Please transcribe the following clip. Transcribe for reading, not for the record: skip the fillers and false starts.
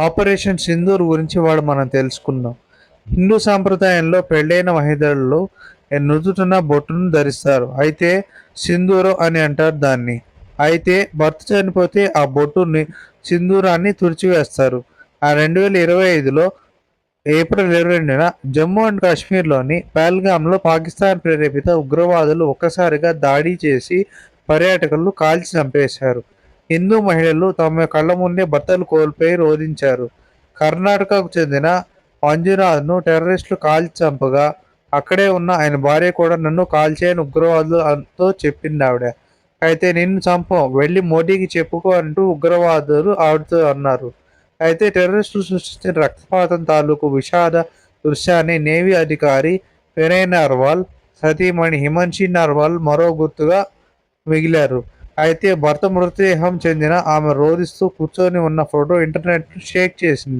Operation Sindoor గురించి మనం తెలుసుకుందాం. హిందూ సాంప్రదాయంలో పెళ్ళైన మహిళలు నుదుటిన బొట్టును ధరిస్తారు. అయితే సింధూరం అని అంటారు దాన్ని. అయితే భర్త చనిపోతే ఆ బొట్టుని సింధూరాన్ని తుడిచివేస్తారు. 2025లో ఏప్రిల్ 22న జమ్మూ అండ్ కాశ్మీర్లోని పహల్గామ్లో పాకిస్తాన్ ప్రేరేపిత ఉగ్రవాదులు ఒక్కసారిగా దాడి చేసి పర్యాటకులను కాల్చి చంపేశారు. హిందూ మహిళలు తమ కళ్ళ ముందే భర్తలు కోల్పోయి రోధించారు. కర్ణాటకకు చెందిన మంజునాథ్ను టెర్రరిస్టులు కాల్చి చంపగా అక్కడే ఉన్న ఆయన భార్య కూడా నన్ను కాల్చేయని ఉగ్రవాదులతో చెప్పిందావిడ. అయితే నిన్ను చంపం, వెళ్ళి మోడీకి చెప్పుకో అంటూ ఉగ్రవాదులు ఆవిడతో అన్నారు. అయితే టెర్రరిస్టులు సృష్టించిన రక్తపాతం తాలూకు విషాద దృశ్యాన్ని నేవీ అధికారి వినయ్ నర్వాల్, సతీమణి హిమన్షి నర్వాల్ మరో గుర్తుగా మిగిలారు. అయితే భర్త మృతదేహం చెందిన ఆమె రోదిస్తూ కూర్చొని ఉన్న ఫోటో ఇంటర్నెట్ను షేక్ చేసింది.